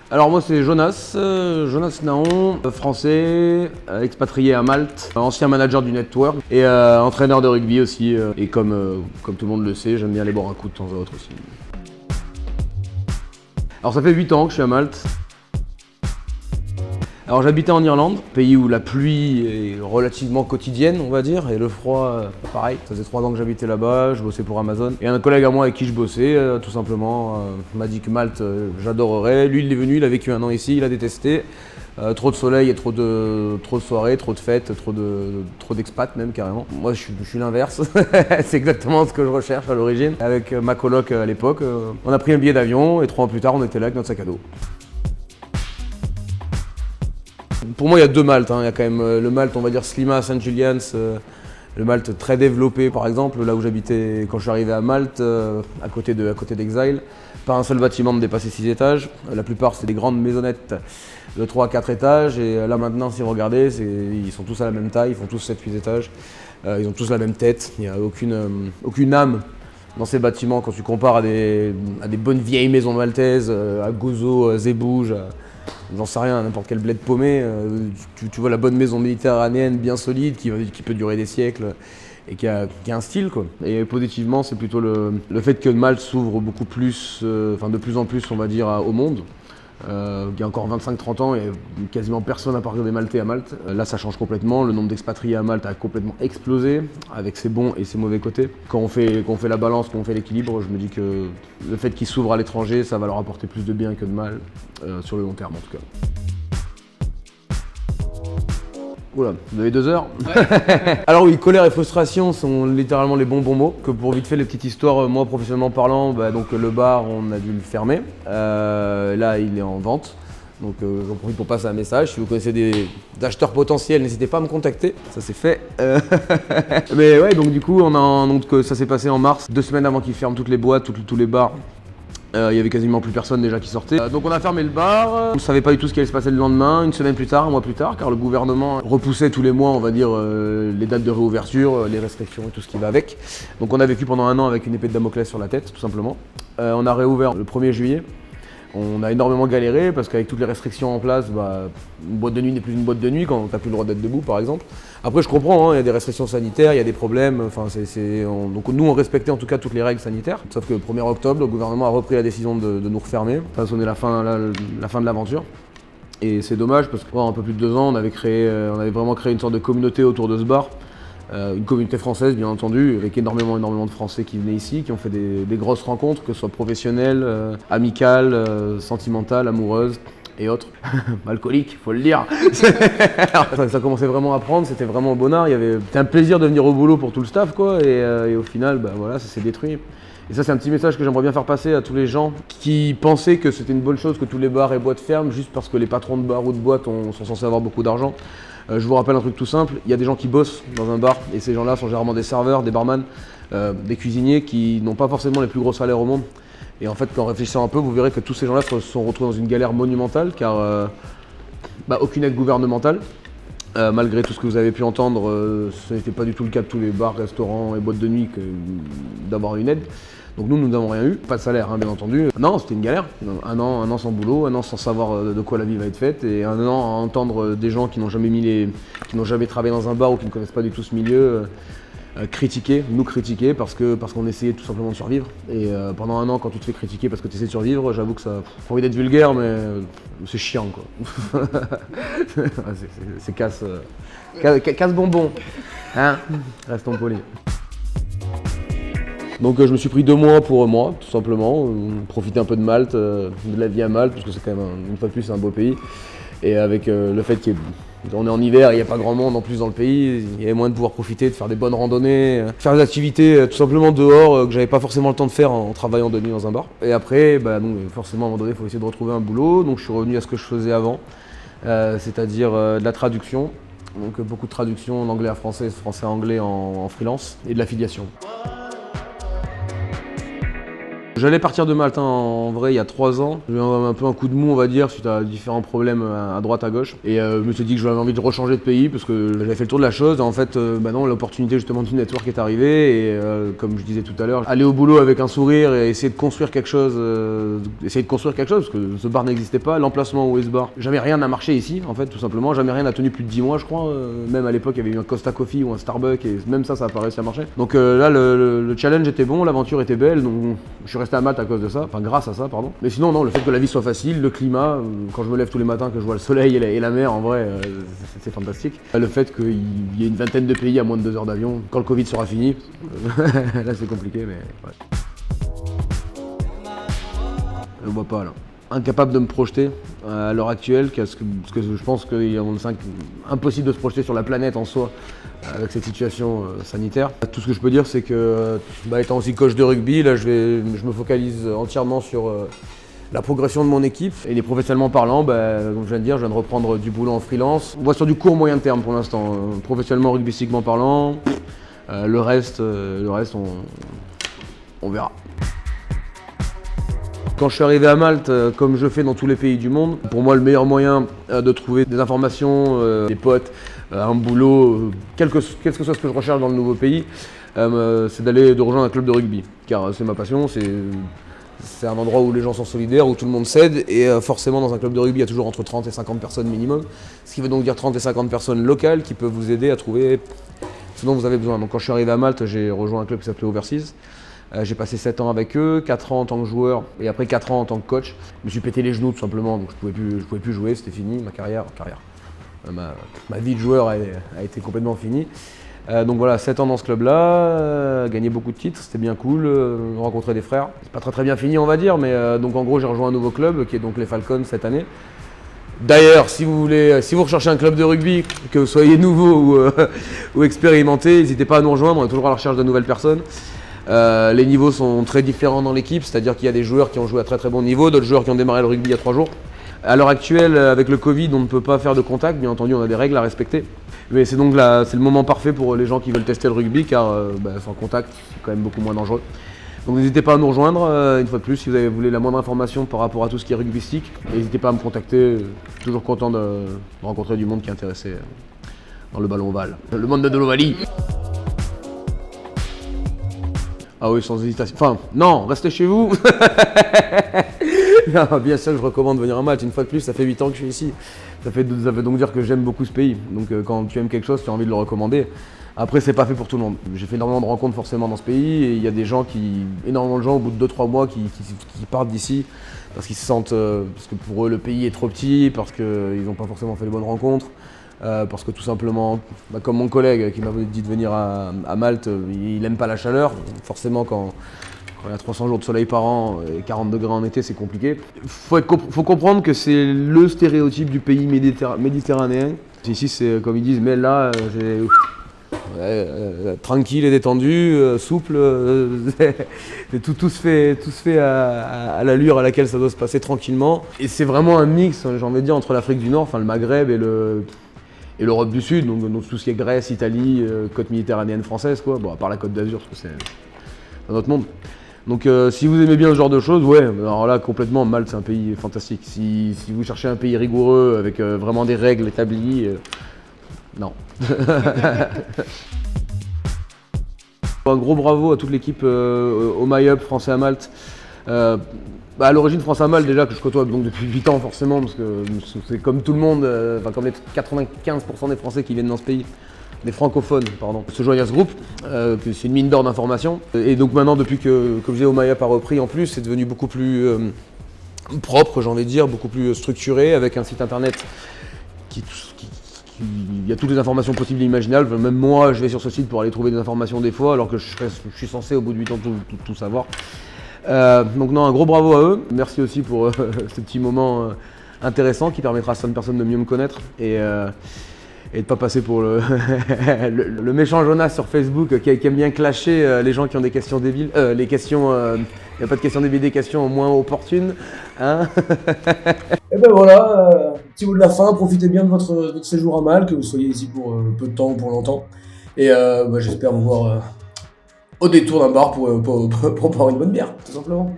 Alors moi c'est Jonas, Jonas Naon, français, expatrié à Malte, ancien manager du network et entraîneur de rugby aussi. Et comme tout le monde le sait, j'aime bien aller boire un coup de temps à autre aussi. Alors ça fait 8 ans que je suis à Malte. Alors j'habitais en Irlande, pays où la pluie est relativement quotidienne on va dire, et le froid pareil. Ça faisait 3 ans que j'habitais là-bas, je bossais pour Amazon. Et un collègue à moi avec qui je bossais, tout simplement, m'a dit que Malte, j'adorerais. Lui il est venu, il a vécu 1 an ici, il a détesté. Trop de soleil et trop de soirées, trop de fêtes, trop d'expats même carrément. Moi je suis l'inverse, c'est exactement ce que je recherche à l'origine. Avec ma coloc à l'époque, on a pris un billet d'avion et 3 ans plus tard on était là avec notre sac à dos. Pour moi, il y a 2 Maltes. Il y a quand même le Malte, on va dire Sliema, St. Julian's, le Malte très développé par exemple, là où j'habitais quand je suis arrivé à Malte, à côté d'Exile. Pas un seul bâtiment ne dépassait 6 étages. La plupart, c'est des grandes maisonnettes de 3 à 4 étages. Et là maintenant, si vous regardez, ils sont tous à la même taille, ils font tous 7-8 étages. Ils ont tous la même tête, il n'y a aucune âme dans ces bâtiments quand tu compares à des bonnes vieilles maisons maltaises, à Gozo, à Zeebouge. J'en sais rien, n'importe quel bled paumé, tu vois la bonne maison méditerranéenne bien solide qui peut durer des siècles et qui a un style quoi. Et positivement, c'est plutôt le fait que Malte s'ouvre beaucoup plus, de plus en plus on va dire au monde. Il y a encore 25-30 ans, il n'y avait quasiment personne à part des Maltais à Malte. Là, ça change complètement. Le nombre d'expatriés à Malte a complètement explosé, avec ses bons et ses mauvais côtés. Quand on fait la balance, quand on fait l'équilibre, je me dis que le fait qu'ils s'ouvrent à l'étranger, ça va leur apporter plus de bien que de mal, sur le long terme en tout cas. Oula, vous avez 2 heures. Ouais. Alors oui, colère et frustration sont littéralement les bons mots. Que pour vite fait les petites histoires, moi professionnellement parlant, donc le bar on a dû le fermer. Là il est en vente. Donc j'en profite pour passer un message. Si vous connaissez des acheteurs potentiels, n'hésitez pas à me contacter. Ça c'est fait. Mais ouais, donc du coup ça s'est passé en mars, 2 semaines avant qu'ils ferment toutes les boîtes, tous les bars. Il y avait quasiment plus personne déjà qui sortait. Donc on a fermé le bar, on ne savait pas du tout ce qui allait se passer le lendemain, 1 semaine plus tard, 1 mois plus tard, car le gouvernement repoussait tous les mois, on va dire, les dates de réouverture, les restrictions et tout ce qui va avec. Donc on a vécu pendant 1 an avec une épée de Damoclès sur la tête, tout simplement. On a réouvert le 1er juillet. On a énormément galéré parce qu'avec toutes les restrictions en place, une boîte de nuit n'est plus une boîte de nuit quand t'as plus le droit d'être debout par exemple. Après je comprends, il y a des restrictions sanitaires, il y a des problèmes, donc nous on respectait en tout cas toutes les règles sanitaires. Sauf que le 1er octobre, le gouvernement a repris la décision de nous refermer. Ça a sonné la fin de l'aventure. Et c'est dommage parce qu'un peu plus de 2 ans, on avait vraiment créé une sorte de communauté autour de ce bar. Une communauté française bien entendu, avec énormément de Français qui venaient ici, qui ont fait des grosses rencontres, que ce soit professionnelles, amicales, sentimentales, amoureuses et autres. Alcooliques, faut le dire. Ça commençait vraiment à prendre, c'était vraiment au bonnard, c'était un plaisir de venir au boulot pour tout le staff quoi, et au final voilà, ça s'est détruit. Et ça c'est un petit message que j'aimerais bien faire passer à tous les gens qui pensaient que c'était une bonne chose que tous les bars et boîtes ferment juste parce que les patrons de bars ou de boîtes sont censés avoir beaucoup d'argent. Je vous rappelle un truc tout simple, il y a des gens qui bossent dans un bar et ces gens-là sont généralement des serveurs, des barman, des cuisiniers qui n'ont pas forcément les plus gros salaires au monde. Et en fait, en réfléchissant un peu, vous verrez que tous ces gens-là se sont retrouvés dans une galère monumentale car aucune aide gouvernementale. Malgré tout ce que vous avez pu entendre, ce n'était pas du tout le cas de tous les bars, restaurants et boîtes de nuit d'avoir une aide. Donc nous n'avons rien eu, pas de salaire bien entendu. Non, c'était une galère, 1 an sans boulot, 1 an sans savoir de quoi la vie va être faite et 1 an à entendre des gens qui n'ont jamais travaillé dans un bar ou qui ne connaissent pas du tout ce milieu nous critiquer parce qu'on essayait tout simplement de survivre. Et pendant 1 an, quand tu te fais critiquer parce que tu essaies de survivre, j'avoue que ça, pas envie d'être vulgaire, mais c'est chiant quoi. C'est casse bonbon, hein, restons polis. Donc je me suis pris 2 mois pour moi, tout simplement, profiter un peu de Malte, de la vie à Malte, parce que c'est quand même, une fois de plus, un beau pays. Et avec le fait qu'on est en hiver, il n'y a pas grand monde en plus dans le pays, il y avait moyen de pouvoir profiter, de faire des bonnes randonnées, faire des activités tout simplement dehors que j'avais pas forcément le temps de faire en travaillant de nuit dans un bar. Et après, donc, forcément à un moment donné, il faut essayer de retrouver un boulot, donc je suis revenu à ce que je faisais avant, c'est-à-dire de la traduction. Donc beaucoup de traduction d'anglais à français, français à anglais en freelance, et de l'affiliation. J'allais partir de Malte en vrai il y a 3 ans. J'ai eu un peu un coup de mou, on va dire, suite à différents problèmes à droite, à gauche. Et je me suis dit que j'avais envie de rechanger de pays parce que j'avais fait le tour de la chose. Et en fait, non, l'opportunité justement du network est arrivée. Et comme je disais tout à l'heure, aller au boulot avec un sourire et essayer de construire quelque chose, parce que ce bar n'existait pas. L'emplacement où est ce bar, jamais rien n'a marché ici, en fait, tout simplement. Jamais rien n'a tenu plus de 10 mois, je crois. Même à l'époque, il y avait eu un Costa Coffee ou un Starbucks et même ça n'a pas réussi à marcher. Donc là, le challenge était bon, l'aventure était belle, donc je suis resté à Malte à cause de ça, enfin grâce à ça, pardon. Mais sinon, non, le fait que la vie soit facile, le climat, quand je me lève tous les matins, que je vois le soleil et la mer, en vrai, c'est fantastique. Le fait qu'il y ait une vingtaine de pays à moins de 2 heures d'avion, quand le Covid sera fini, là c'est compliqué, mais ouais. Je le vois pas là. Incapable de me projeter à l'heure actuelle, parce que je pense qu'il est impossible de se projeter sur la planète en soi avec cette situation sanitaire. Tout ce que je peux dire, c'est que étant aussi coach de rugby, là je me focalise entièrement sur la progression de mon équipe. Et les professionnellement parlant, comme je viens de dire, je viens de reprendre du boulot en freelance. On voit sur du court moyen terme pour l'instant. Professionnellement, rugbystiquement parlant, le reste on verra. Quand je suis arrivé à Malte, comme je fais dans tous les pays du monde, pour moi le meilleur moyen de trouver des informations, des potes, un boulot, quel que soit ce que je recherche dans le nouveau pays, c'est de rejoindre un club de rugby. Car c'est ma passion, c'est un endroit où les gens sont solidaires, où tout le monde s'aide, et forcément dans un club de rugby il y a toujours entre 30 et 50 personnes minimum. Ce qui veut donc dire 30 et 50 personnes locales qui peuvent vous aider à trouver ce dont vous avez besoin. Donc quand je suis arrivé à Malte, j'ai rejoint un club qui s'appelait Overseas. J'ai passé 7 ans avec eux, 4 ans en tant que joueur et après 4 ans en tant que coach. Je me suis pété les genoux tout simplement, donc je pouvais plus jouer, c'était fini, ma carrière. Ma vie de joueur a été complètement finie. Donc voilà, 7 ans dans ce club-là, gagné beaucoup de titres, c'était bien cool, rencontrer des frères. C'est pas très bien fini on va dire, mais donc en gros j'ai rejoint un nouveau club qui est donc les Falcons cette année. D'ailleurs, si vous recherchez un club de rugby, que vous soyez nouveau ou expérimenté, n'hésitez pas à nous rejoindre, on est toujours à la recherche de nouvelles personnes. Les niveaux sont très différents dans l'équipe, c'est-à-dire qu'il y a des joueurs qui ont joué à très bon niveau, d'autres joueurs qui ont démarré le rugby il y a 3 jours. À l'heure actuelle, avec le Covid, on ne peut pas faire de contact, bien entendu on a des règles à respecter. Mais c'est donc c'est le moment parfait pour les gens qui veulent tester le rugby, car sans contact, c'est quand même beaucoup moins dangereux. Donc n'hésitez pas à nous rejoindre, une fois de plus, si vous voulez la moindre information par rapport à tout ce qui est rugbystique, n'hésitez pas à me contacter, toujours content de rencontrer du monde qui est intéressé dans le ballon ovale. Le monde de l'Ovalie. Ah oui, sans hésitation. Enfin, non, restez chez vous. Non, bien sûr que je recommande de venir à Malte. Une fois de plus, ça fait 8 ans que je suis ici. Ça fait donc dire que j'aime beaucoup ce pays. Donc quand tu aimes quelque chose, tu as envie de le recommander. Après, c'est pas fait pour tout le monde. J'ai fait énormément de rencontres forcément dans ce pays. Et il y a des gens énormément de gens au bout de 2-3 mois qui partent d'ici. Parce qu'ils se sentent, parce que pour eux le pays est trop petit, parce qu'ils n'ont pas forcément fait les bonnes rencontres. Parce que tout simplement, comme mon collègue qui m'a dit de venir à Malte, il n'aime pas la chaleur. Forcément, quand il y a 300 jours de soleil par an et 40 degrés en été, c'est compliqué. Faut comprendre que c'est le stéréotype du pays méditerranéen. Ici, c'est comme ils disent, mais là, c'est tranquille et détendu, souple. Tout se fait à l'allure à laquelle ça doit se passer tranquillement. Et c'est vraiment un mix, j'ai envie de dire, entre l'Afrique du Nord, enfin le Maghreb et l'Europe du Sud, donc tout ce qui est Grèce, Italie, côte méditerranéenne française, quoi. Bon, à part la côte d'Azur, parce que c'est un autre monde. Donc si vous aimez bien ce genre de choses, ouais, alors là, complètement, Malte, c'est un pays fantastique. Si vous cherchez un pays rigoureux, avec vraiment des règles établies, non. Un gros bravo à toute l'équipe au MyUp français à Malte. À l'origine, France à Malte, déjà que je côtoie donc depuis 8 ans forcément, parce que c'est comme tout le monde, comme les 95% des Français qui viennent dans ce pays, des francophones, pardon, se joignent à ce groupe, c'est une mine d'or d'informations. Et donc maintenant, depuis que je disais, au MyUp a repris en plus, c'est devenu beaucoup plus propre, j'ai envie de dire, beaucoup plus structuré, avec un site internet il y a toutes les informations possibles et imaginables. Même moi, je vais sur ce site pour aller trouver des informations des fois, alors que je suis censé au bout de 8 ans tout savoir. Donc non, un gros bravo à eux. Merci aussi pour ce petit moment intéressant qui permettra à certaines personnes de mieux me connaître et de pas passer pour le méchant Jonas sur Facebook qui aime bien clasher les gens qui ont des questions débiles. Les questions, il n'y a pas de questions débiles, des questions moins opportunes. Hein. Et ben voilà, petit mot de la fin, profitez bien de votre séjour à Malte, que vous soyez ici pour peu de temps ou pour longtemps. Et j'espère vous voir au détour d'un bar pour boire une bonne bière, tout simplement.